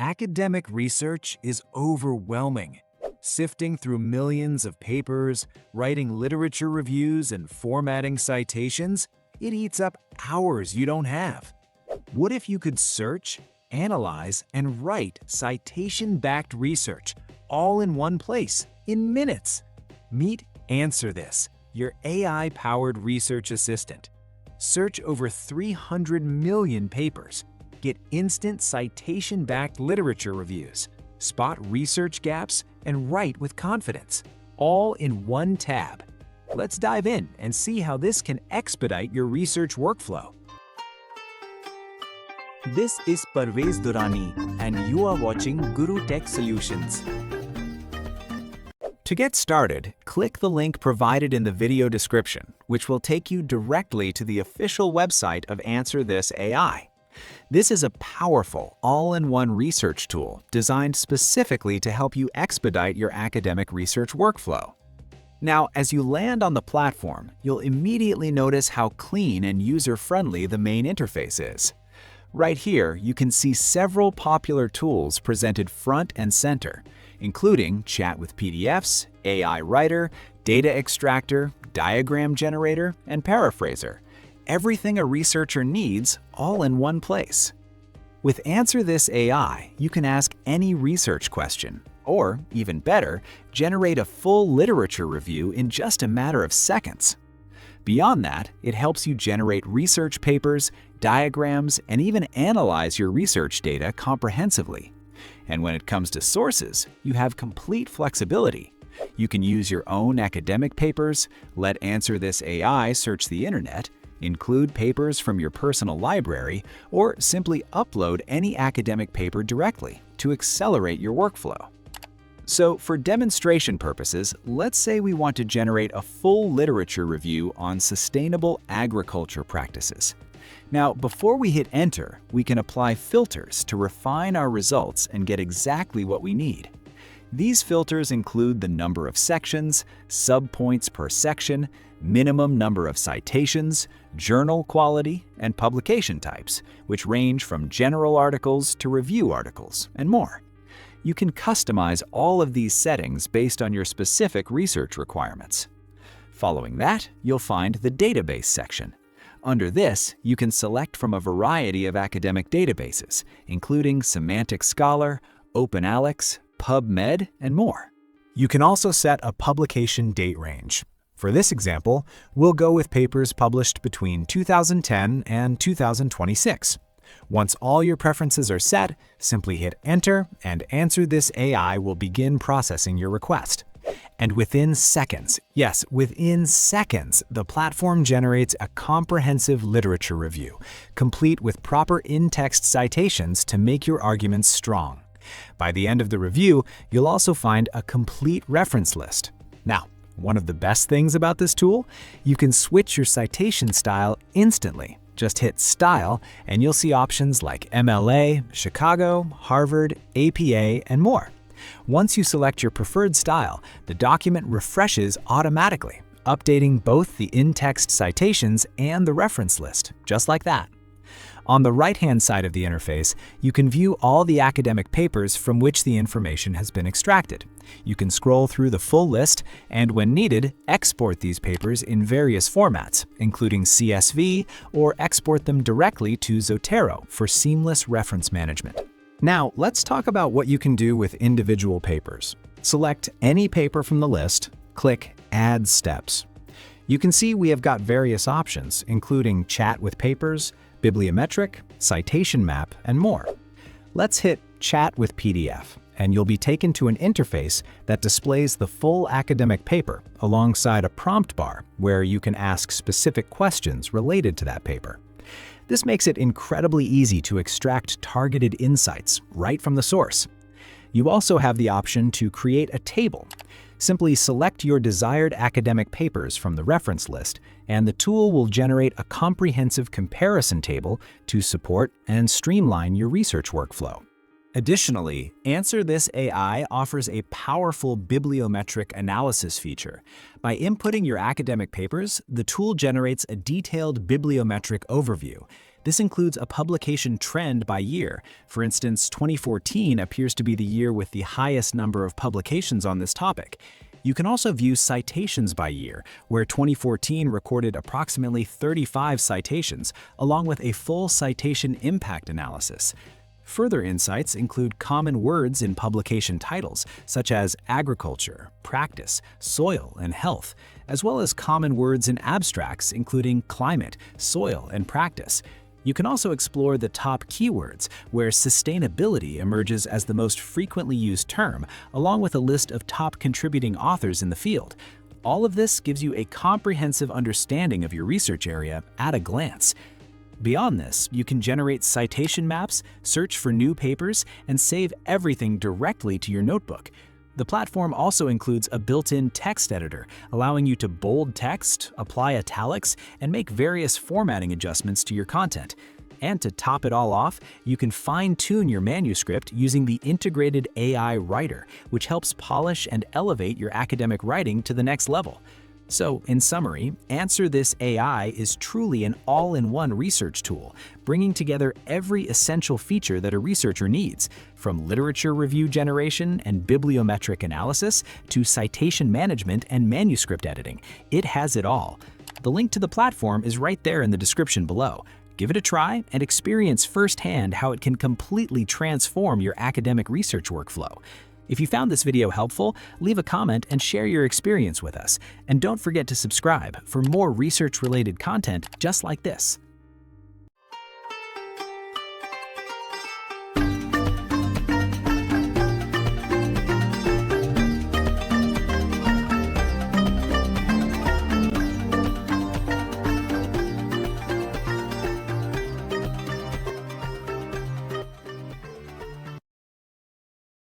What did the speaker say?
Academic research is overwhelming. Sifting through millions of papers, writing literature reviews, and formatting citations, it eats up hours you don't have. What if you could search, analyze, and write citation-backed research all in one place, in minutes? Meet Answer This, your AI-powered research assistant. Search over 300 million papers. Get instant citation-backed literature reviews, spot research gaps, and write with confidence, all in one tab. Let's dive in and see how this can expedite your research workflow. This is Parvez Durrani, and you are watching gurrutechsolutions. To get started, click the link provided in the video description, which will take you directly to the official website of Answer This AI. This is a powerful, all-in-one research tool designed specifically to help you expedite your academic research workflow. Now, as you land on the platform, you'll immediately notice how clean and user-friendly the main interface is. Right here, you can see several popular tools presented front and center, including Chat with PDFs, AI Writer, Data Extractor, Diagram Generator, and Paraphraser. Everything a researcher needs, all in one place. With Answer This AI, you can ask any research question, or, even better, generate a full literature review in just a matter of seconds. Beyond that, it helps you generate research papers, diagrams, and even analyze your research data comprehensively. And when it comes to sources, you have complete flexibility. You can use your own academic papers, let Answer This AI search the internet, include papers from your personal library, or simply upload any academic paper directly to accelerate your workflow. So for demonstration purposes, let's say we want to generate a full literature review on sustainable agriculture practices. Now, before we hit enter, we can apply filters to refine our results and get exactly what we need. These filters include the number of sections, subpoints per section, minimum number of citations, journal quality, and publication types, which range from general articles to review articles, and more. You can customize all of these settings based on your specific research requirements. Following that, you'll find the Database section. Under this, you can select from a variety of academic databases, including Semantic Scholar, OpenAlex, PubMed, and more. You can also set a publication date range. For this example, we'll go with papers published between 2010 and 2026. Once all your preferences are set, simply hit Enter, and Answer This AI will begin processing your request. And within seconds, yes, within seconds, the platform generates a comprehensive literature review, complete with proper in-text citations to make your arguments strong. By the end of the review, you'll also find a complete reference list. Now, one of the best things about this tool, you can switch your citation style instantly. Just hit Style, and you'll see options like MLA, Chicago, Harvard, APA, and more. Once you select your preferred style, the document refreshes automatically, updating both the in-text citations and the reference list, just like that. On the right-hand side of the interface, you can view all the academic papers from which the information has been extracted. You can scroll through the full list and, when needed, export these papers in various formats, including CSV, or export them directly to Zotero for seamless reference management. Now, let's talk about what you can do with individual papers. Select any paper from the list, click Add Steps. You can see we have got various options, including Chat with Papers, Biblometric, Citation Map, and more. Let's hit Chat with PDF, and you'll be taken to an interface that displays the full academic paper alongside a prompt bar where you can ask specific questions related to that paper. This makes it incredibly easy to extract targeted insights right from the source. You also have the option to create a table. Simply select your desired academic papers from the reference list, and the tool will generate a comprehensive comparison table to support and streamline your research workflow. Additionally, Answer This AI offers a powerful bibliometric analysis feature. By inputting your academic papers, the tool generates a detailed bibliometric overview. This includes a publication trend by year. For instance, 2014 appears to be the year with the highest number of publications on this topic. You can also view citations by year, where 2014 recorded approximately 35 citations, along with a full citation impact analysis. Further insights include common words in publication titles, such as agriculture, practice, soil, and health, as well as common words in abstracts, including climate, soil, and practice. You can also explore the top keywords, where sustainability emerges as the most frequently used term, along with a list of top contributing authors in the field. All of this gives you a comprehensive understanding of your research area at a glance. Beyond this, you can generate citation maps, search for new papers, and save everything directly to your notebook. The platform also includes a built-in text editor, allowing you to bold text, apply italics, and make various formatting adjustments to your content. And to top it all off, you can fine-tune your manuscript using the integrated AI writer, which helps polish and elevate your academic writing to the next level. So, in summary, Answer This AI is truly an all-in-one research tool, bringing together every essential feature that a researcher needs, from literature review generation and bibliometric analysis to citation management and manuscript editing. It has it all. The link to the platform is right there in the description below. Give it a try and experience firsthand how it can completely transform your academic research workflow. If you found this video helpful, leave a comment and share your experience with us. And don't forget to subscribe for more research-related content just like this.